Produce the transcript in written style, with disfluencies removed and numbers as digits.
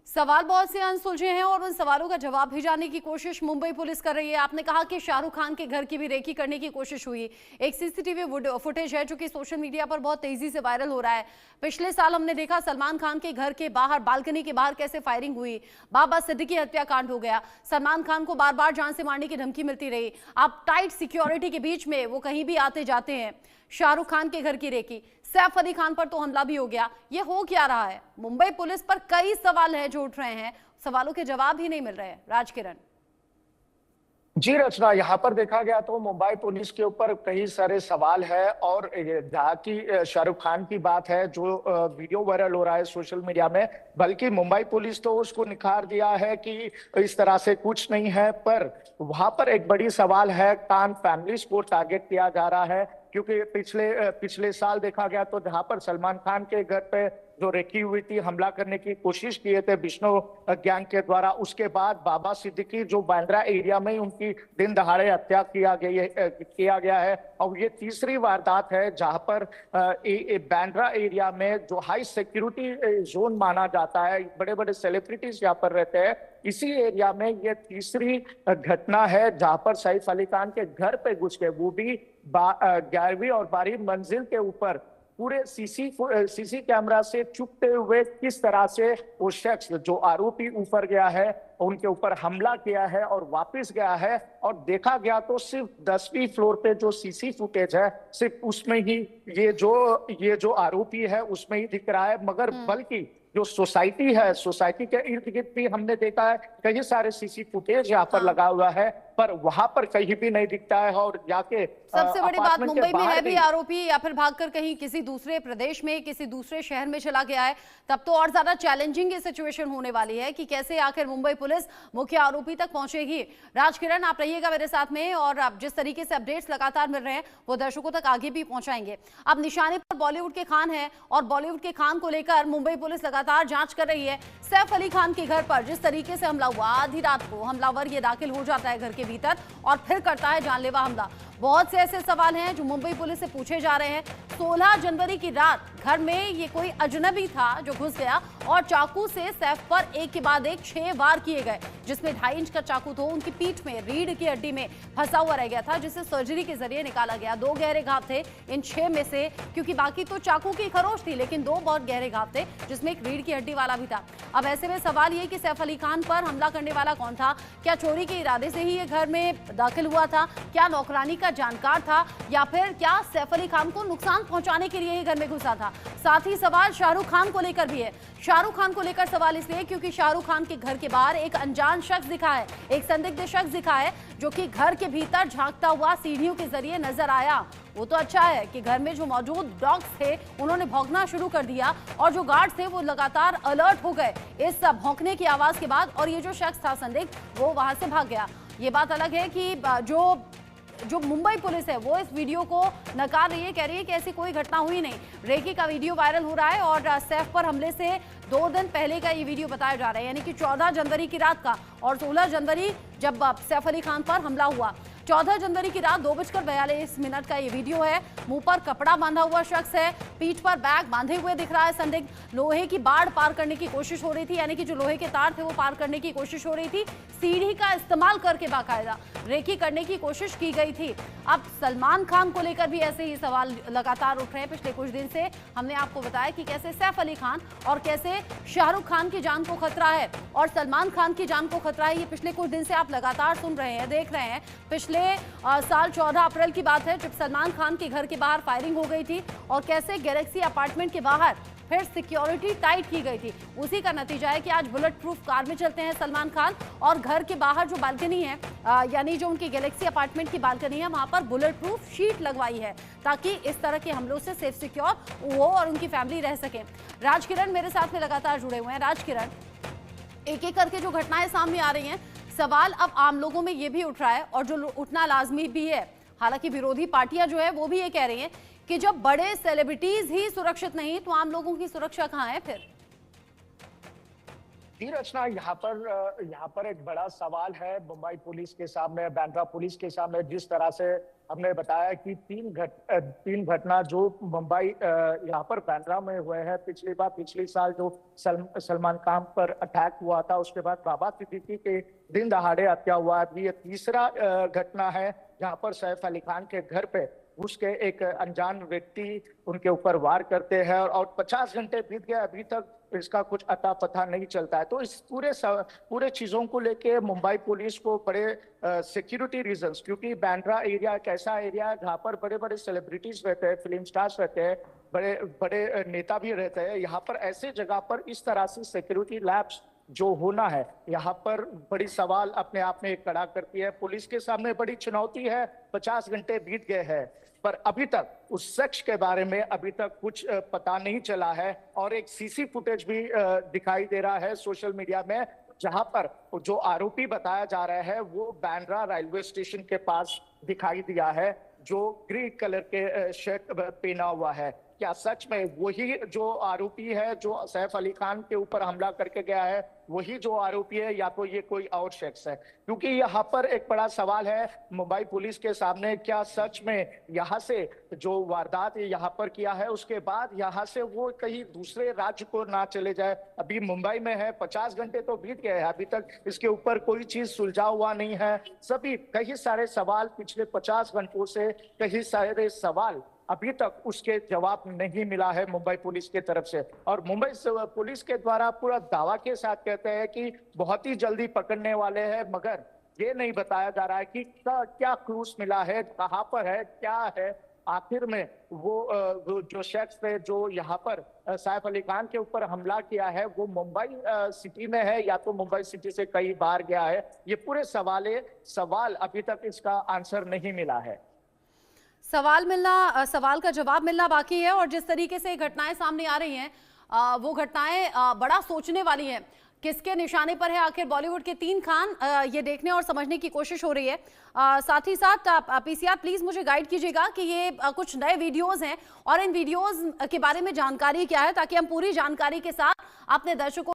सवाल बहुत से अनसुलझे हैं और उन सवालों का जवाब भी जानने की कोशिश मुंबई पुलिस कर रही है। आपने कहा कि शाहरुख खान के घर की भी रेकी करने की कोशिश हुई। एक सीसीटीवी फुटेज है जो कि सोशल मीडिया पर बहुत तेजी से वायरल हो रहा है। पिछले साल हमने देखा सलमान खान के घर के बाहर, बालकनी के बाहर कैसे फायरिंग हुई। बाबा सिद्दीकी हत्याकांड हो गया। सलमान खान को बार बार जान से मारने की धमकी मिलती रही। अब टाइट सिक्योरिटी के बीच में वो कहीं भी आते जाते हैं। शाहरुख खान के घर की रेकी, सैफ अली खान पर तो हमला भी हो गया। ये हो क्या रहा है? मुंबई पुलिस पर कई सवाल हैं जो उठ रहे हैं, सवालों के जवाब ही नहीं मिल रहे हैं। राजकिरण जी रचना, यहाँ पर देखा गया तो मुंबई पुलिस के ऊपर कई सारे सवाल है। और जहाँ की शाहरुख खान की बात है जो वीडियो वायरल हो रहा है सोशल मीडिया में, बल्कि मुंबई पुलिस तो उसको निखार दिया है कि इस तरह से कुछ नहीं है। पर वहां पर एक बड़ी सवाल है, खान फैमिलीज को टारगेट किया जा रहा है। क्योंकि पिछले साल देखा गया तो जहां पर सलमान खान के घर पे जो रेकी हुई थी, हमला करने की कोशिश किए थे विष्णु गैंग के द्वारा, उसके बाद बाबा सिद्दीकी जो बांद्रा एरिया में ही उनकी दिन दहाड़े हत्या किया गया है। और ये तीसरी वारदात है जहां पर बांद्रा एरिया में जो हाई सिक्योरिटी जोन माना जाता है, बड़े बड़े सेलिब्रिटीज यहाँ पर रहते हैं, इसी एरिया में ये तीसरी घटना है जहां पर सैफ अली खान के घर पे घुस के, वो भी 11वीं और 12वीं मंजिल के ऊपर पूरे सीसी कैमरा से चुपते हुए किस तरह से वो शख्स जो आरोपी ऊपर गया है, उनके ऊपर हमला किया है और वापस गया है। और देखा गया तो सिर्फ 10वीं फ्लोर पे जो सीसी फुटेज है, सिर्फ उसमें ही ये जो आरोपी है उसमें ही दिख रहा है। मगर बल्कि जो सोसाइटी है, सोसाइटी के इर्द गिर्द भी हमने देखा है कई सारे सीसी फुटेज यहाँ पर लगा हुआ है, पर वहां पर कहीं भी नहीं दिखता है। और जाके सबसे बड़ी बात, मुंबई में है भी आरोपी या फिर भागकर कहीं किसी दूसरे प्रदेश में, किसी दूसरे शहर में चला गया है, तब तो और ज्यादा चैलेंजिंग ये सिचुएशन होने वाली है कि कैसे आखिर मुंबई पुलिस मुख्य आरोपी तक पहुंचेगी। राजकिरण, आप रहिएगा मेरे साथ में और आप जिस तरीके से अपडेट्स लगातार मिल रहे हैं वो दर्शकों तक आगे भी पहुंचाएंगे। अब निशाने पर बॉलीवुड के खान है और बॉलीवुड के खान को लेकर मुंबई पुलिस लगातार जांच कर रही है। सैफ अली खान के घर पर जिस तरीके से हमला हुआ, आधी रात को हमलावर ये दाखिल हो जाता है घर के भीतर और फिर करता है जानलेवा हमला। बहुत से ऐसे सवाल हैं जो मुंबई पुलिस से पूछे जा रहे हैं। 16 जनवरी की रात घर में ये कोई अजनबी था जो घुस गया और चाकू से सैफ पर एक के बाद एक 6 वार किए गए, जिसमें 2.5 इंच का चाकू तो उनकी पीठ में रीढ़ की हड्डी में फंसा हुआ रह गया था, जिसे सर्जरी के जरिए निकाला गया। 2 गहरे घाव थे इन 6 में से, क्योंकि बाकी तो चाकू की खरोच थी, लेकिन 2 बहुत गहरे घाव थे जिसमें एक रीढ़ की हड्डी वाला भी था। अब ऐसे में सवाल ये कि सैफ अली खान पर हमला करने वाला कौन था? क्या चोरी के इरादे से ही ये घर में दाखिल हुआ था? क्या नौकरानी का जानकार था या फिर क्या सैफ अली खान को नुकसान पहुंचाने के लिए ही घर में घुसा था? साथ ही सवाल शाहरुख खान को लेकर भी है। शाहरुख खान को लेकर सवाल इसलिए क्योंकि शाहरुख खान के घर के बाहर एक अनजान शख्स दिखा है, एक संदिग्ध शख्स दिखा है जो कि घर के भीतर झांकता हुआ सीढ़ियों के जरिए नजर आया। वो तो अच्छा है कि घर में जो मौजूद डॉग्स थे उन्होंने भौंकना शुरू कर दिया और जो गार्ड थे वो लगातार अलर्ट हो गए इस भौंकने की आवाज के बाद, और ये जो शख्स था संदिग्ध वो वहां से भाग गया। ये बात अलग है कि जो मुंबई पुलिस है वो इस वीडियो को नकार रही है, कह रही है कि ऐसी कोई घटना हुई नहीं। रेकी का वीडियो वायरल हो रहा है और सैफ पर हमले से 2 दिन पहले का ये वीडियो बताया जा रहा है, यानी कि 14 जनवरी की रात का। और 16 जनवरी जब सैफ अली खान पर हमला हुआ, 14 जनवरी की रात 2:42 का ये वीडियो है। मुंह पर कपड़ा बांधा हुआ शख्स है, पीठ पर बैग बांधे हुए दिख रहा है संदिग्ध। लोहे की बाड़ पार करने की कोशिश हो रही थी, यानी कि जो लोहे के तार थे वो पार करने की कोशिश हो रही थी। सीढ़ी का इस्तेमाल करके बाकायदा रेकी करने की कोशिश की गई थी। अब सलमान खान को लेकर भी ऐसे ही सवाल लगातार उठ रहे हैं। पिछले कुछ दिन से हमने आपको बताया कि कैसे सैफ अली खान और कैसे शाहरुख खान की जान को खतरा है और सलमान खान की जान को खतरा है। ये पिछले कुछ दिन से आप लगातार सुन रहे हैं, देख रहे हैं। पिछले साल 14 अप्रैल की बात है जब सलमान खान के घर के बाहर फायरिंग हो गई थी और कैसे गैलेक्सी अपार्टमेंट के बाहर फिर सिक्योरिटी टाइट की गई थी। उसी का नतीजा है कि आज बुलेट प्रूफ कार में चलते हैं सलमान खान और घर के बाहर जो बालकनी है, यानी जो उनकी गैलेक्सी अपार्टमेंट की बालकनी है, वहां पर बुलेट प्रूफ शीट लगवाई है ताकि इस तरह के हमलों से सेफ सिक्योर वो और उनकी फैमिली रह सके। राजकिरण मेरे साथ में लगातार जुड़े हुए हैं। राजकिरण, एक एक करके जो घटनाएं सामने आ रही हैं, सवाल अब आम लोगों में ये भी उठ रहा है और जो उठना लाजमी भी है, हालांकि विरोधी पार्टियां जो है वो भी ये कह रही हैं कि जब बड़े सेलिब्रिटीज ही सुरक्षित नहीं तो आम लोगों की सुरक्षा कहां है फिर? जी रचना, यहाँ पर एक बड़ा सवाल है मुंबई पुलिस के सामने, बांद्रा पुलिस के सामने। जिस तरह से हमने बताया कि तीन घटना जो मुंबई यहाँ पर बांद्रा में हुए हैं। पिछली साल जो सलमान खान पर अटैक हुआ था, उसके बाद बाबा सिद्दीकी के दिन दहाड़े हत्या हुआ। अभी ये तीसरा घटना है जहाँ पर सैफ अली खान के घर पे उसके एक अनजान व्यक्ति उनके ऊपर वार करते हैं और 50 घंटे बीत गए, अभी तक इसका कुछ अता पता नहीं चलता है। तो इस पूरे चीजों को लेके मुंबई पुलिस को बड़े सिक्योरिटी रीजंस, क्योंकि बांद्रा एरिया एक ऐसा एरिया है जहाँ पर बड़े बड़े सेलिब्रिटीज रहते हैं, फिल्म स्टार्स रहते हैं, बड़े बड़े नेता भी रहते हैं। यहाँ पर ऐसे जगह पर इस तरह से सिक्योरिटी लैब्स जो होना है, यहाँ पर बड़ी सवाल अपने आप में खड़ा करती है। पुलिस के सामने बड़ी चुनौती है। 50 घंटे बीत गए हैं पर अभी तक उस शख्स के बारे में अभी तक कुछ पता नहीं चला है। और एक सीसी फुटेज भी दिखाई दे रहा है सोशल मीडिया में, जहां पर जो आरोपी बताया जा रहा है वो बांद्रा रेलवे स्टेशन के पास दिखाई दिया है, जो ग्रीन कलर के शर्ट पहना हुआ है। क्या सच में वही जो आरोपी है जो सैफ अली खान के ऊपर हमला करके गया है, वही जो आरोपी है, या तो ये कोई और शख्स है? क्योंकि यहाँ पर एक बड़ा सवाल है मुंबई पुलिस के सामने, क्या सच में यहाँ से जो वारदात यहाँ पर किया है उसके बाद यहाँ से वो कहीं दूसरे राज्य को ना चले जाए? अभी मुंबई में है, 50 घंटे तो बीत गए हैं, अभी तक इसके ऊपर कोई चीज सुलझा हुआ नहीं है। कई सारे सवाल पिछले 50 घंटों से, कई सारे सवाल अभी तक उसके जवाब नहीं मिला है मुंबई पुलिस के तरफ से। और मुंबई पुलिस के द्वारा पूरा दावा के साथ कहते हैं कि बहुत ही जल्दी पकड़ने वाले हैं, मगर ये नहीं बताया जा रहा है कि क्या क्लूज मिला है, कहां पर है, क्या है आखिर में। वो जो शख्स थे जो यहाँ पर सैफ अली खान के ऊपर हमला किया है, वो मुंबई सिटी में है या तो मुंबई सिटी से कई बार गया है? ये पूरे सवाल अभी तक इसका आंसर नहीं मिला है। सवाल का जवाब मिलना बाकी है। और जिस तरीके से घटनाएं सामने आ रही हैं, वो घटनाएं बड़ा सोचने वाली हैं। किसके निशाने पर है आखिर बॉलीवुड के 3 खान, ये देखने और समझने की कोशिश हो रही है। साथ ही साथ पीसीआर प्लीज मुझे गाइड कीजिएगा कि ये कुछ नए वीडियोस हैं और इन वीडियोस के बारे में जानकारी क्या है, ताकि हम पूरी जानकारी के साथ अपने दर्शकों